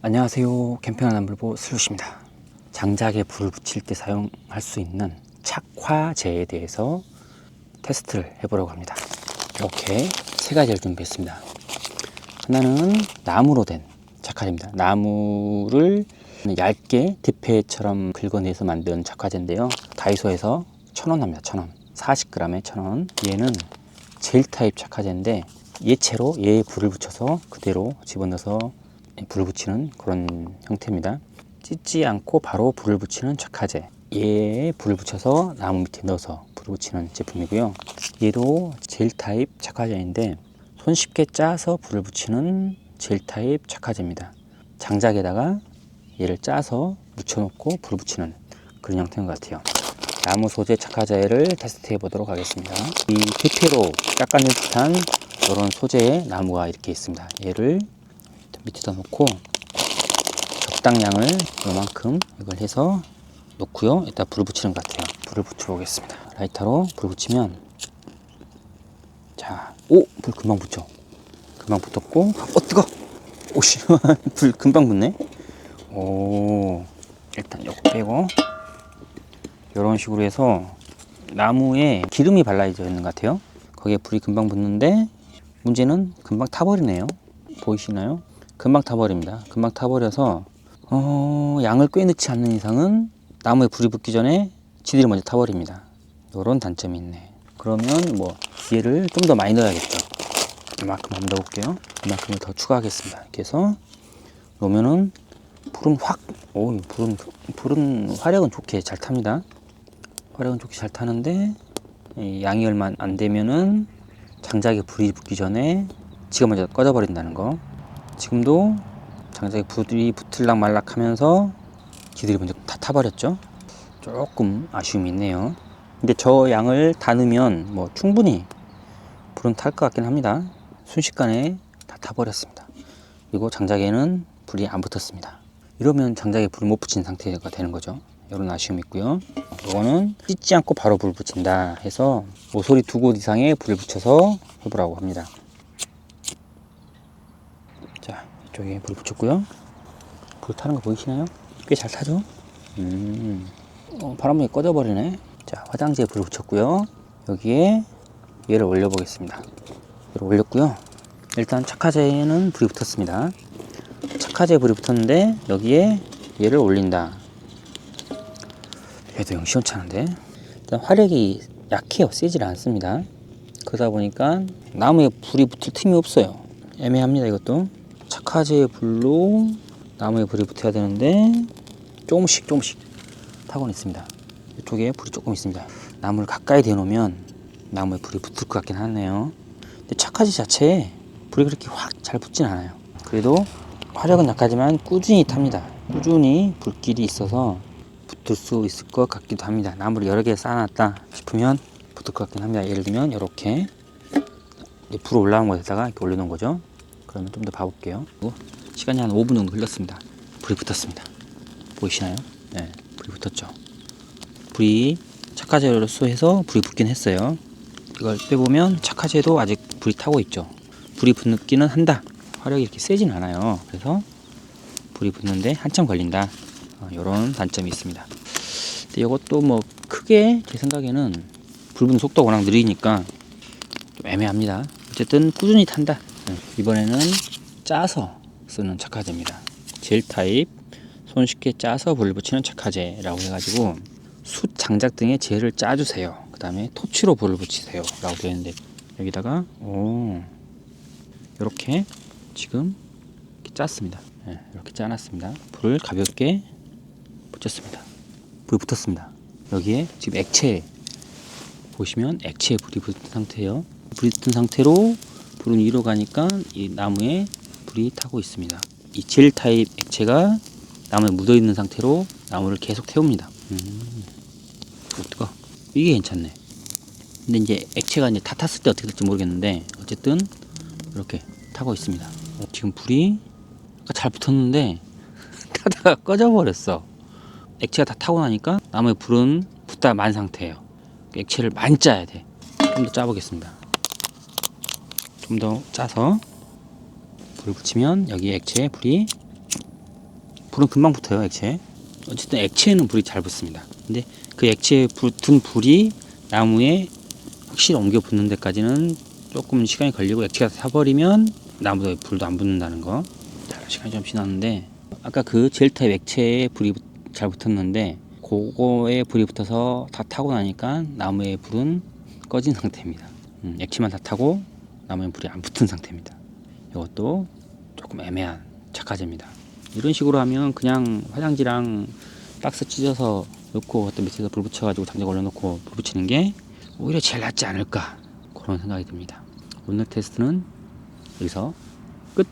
안녕하세요. 캠핑하는 남불보 슬루시입니다. 장작에 불을 붙일 때 사용할 수 있는 착화제에 대해서 테스트를 해보려고 합니다. 이렇게 세 가지를 준비했습니다. 하나는 나무로 된 착화제입니다. 나무를 얇게 디페처럼 긁어내서 만든 착화제인데요. 다이소에서 1,000원 합니다. 1,000원. 40g에 1,000원. 얘는 젤 타입 착화제인데 얘채로 얘에 불을 붙여서 그대로 집어넣어서 불을 붙이는 그런 형태입니다. 찢지 않고 바로 불을 붙이는 착화제. 얘에 불을 붙여서 나무 밑에 넣어서 불을 붙이는 제품이고요. 얘도 젤 타입 착화제인데 손쉽게 짜서 불을 붙이는 젤 타입 착화제입니다. 장작에다가 얘를 짜서 묻혀놓고 불을 붙이는 그런 형태인 것 같아요. 나무 소재 착화제를 테스트해 보도록 하겠습니다. 이 대패로 깎아낼 듯한 이런 소재의 나무가 이렇게 있습니다. 얘를 밑에다 놓고 적당량을 이만큼 이걸 해서 놓고요. 이따 불을 붙이는 것 같아요. 불을 붙여 보겠습니다. 라이터로 불 붙이면 자, 오! 불 금방 붙죠? 금방 붙었고 뜨거! 오씨 불 금방 붙네. 오, 일단 이거 빼고 이런 식으로 해서 나무에 기름이 발라져 있는 것 같아요. 거기에 불이 금방 붙는데 문제는 금방 타버리네요. 보이시나요? 금방 타버립니다. 금방 타버려서 양을 꽤 넣지 않는 이상은 나무에 불이 붙기 전에 지들이 먼저 타버립니다. 이런 단점이 있네. 그러면 뭐 얘를 좀 더 많이 넣어야겠죠. 이만큼 한번 넣어볼게요. 이만큼을 더 추가하겠습니다. 이렇게 해서 놓으면은 불은 불은 화력은 좋게 잘 탑니다. 화력은 좋게 잘 타는데 양이 얼마 안 되면은 장작에 불이 붙기 전에 지가 먼저 꺼져 버린다는 거. 지금도 장작에 불이 붙을락 말락 하면서 지들이 먼저 다 타버렸죠. 조금 아쉬움이 있네요. 근데 저 양을 다 넣으면 뭐 충분히 불은 탈 것 같긴 합니다. 순식간에 다 타버렸습니다. 그리고 장작에는 불이 안 붙었습니다. 이러면 장작에 불을 못 붙인 상태가 되는 거죠. 이런 아쉬움이 있고요. 이거는 찢지 않고 바로 불을 붙인다 해서 모서리 2곳 이상에 불을 붙여서 해보라고 합니다. 자, 이쪽에 불 붙였고요. 불 타는 거 보이시나요? 꽤 잘 타죠? 바람이 꺼져버리네. 자, 화장지에 불을 붙였고요. 여기에 얘를 올려보겠습니다. 얘를 올렸고요. 일단 착화제에는 불이 붙었습니다. 착화제에 불이 붙었는데 여기에 얘를 올린다. 얘도 영 시원찮은데. 일단 화력이 약해요. 세질 않습니다. 그러다 보니까 나무에 불이 붙을 틈이 없어요. 애매합니다. 이것도 착화제의 불로 나무에 불이 붙어야 되는데 조금씩 타고는 있습니다. 이쪽에 불이 조금 있습니다. 나무를 가까이 대놓으면 나무에 불이 붙을 것 같긴 하네요. 근데 착화제 자체에 불이 그렇게 확 잘 붙진 않아요. 그래도 화력은 약하지만 꾸준히 탑니다. 꾸준히 불길이 있어서 붙을 수 있을 것 같기도 합니다. 나무를 여러 개 쌓아놨다 싶으면 붙을 것 같긴 합니다. 예를 들면 이렇게 불 올라온 곳에다가 이렇게 올려놓은 거죠. 그러면 좀 더 봐볼게요. 시간이 한 5분 정도 흘렀습니다. 불이 붙었습니다. 보이시나요? 네, 불이 붙었죠. 불이 착화제로 해서 불이 붙긴 했어요. 이걸 빼보면 착화제도 아직 불이 타고 있죠. 불이 붙기는 한다. 화력이 이렇게 세진 않아요. 그래서 불이 붙는데 한참 걸린다. 이런 단점이 있습니다. 근데 이것도 뭐 크게 제 생각에는 불 붙는 속도가 워낙 느리니까 좀 애매합니다. 어쨌든 꾸준히 탄다. 이번에는 짜서 쓰는 착화제입니다. 젤 타입 손쉽게 짜서 불을 붙이는 착화제라고 해가지고 숯, 장작 등에 젤을 짜주세요. 그 다음에 토치로 불을 붙이세요 라고 되어 있는데 여기다가 이렇게 지금 이렇게 짰습니다. 이렇게 짜놨습니다. 불을 가볍게 붙였습니다. 불이 붙었습니다. 여기에 지금 액체 보시면 액체에 불이 붙은 상태예요. 불이 붙은 상태로 불은 위로 가니까 이 나무에 불이 타고 있습니다. 이 젤 타입 액체가 나무에 묻어 있는 상태로 나무를 계속 태웁니다. 뜨거. 이게 괜찮네. 근데 이제 액체가 이제 다 탔을 때 어떻게 될지 모르겠는데 어쨌든 이렇게 타고 있습니다. 지금 불이 잘 붙었는데 타다가 꺼져버렸어. 액체가 다 타고 나니까 나무에 불은 붙다 만 상태예요. 액체를 많이 짜야 돼. 좀 더 짜보겠습니다. 좀 더 짜서 불을 붙이면 여기 액체에 불이 불은 금방 붙어요, 액체에. 어쨌든 액체에는 불이 잘 붙습니다. 근데 그 액체에 붙은 불이 나무에 확실히 옮겨 붙는 데까지는 조금 시간이 걸리고, 액체가 타버리면 나무에 불도 안 붙는다는 거. 자, 시간이 좀 지났는데 아까 그 젤 타입 액체에 불이 잘 붙었는데, 그거에 불이 붙어서 다 타고 나니까 나무의 불은 꺼진 상태입니다. 액체만 다 타고 나무에 불이 안 붙은 상태입니다. 이것도 조금 애매한 착화제입니다. 이런 식으로 하면 그냥 화장지랑 박스 찢어서 넣고 어떤 밑에서 불 붙여가지고 장작 올려놓고 불 붙이는 게 오히려 제일 낫지 않을까, 그런 생각이 듭니다. 오늘 테스트는 여기서 끝.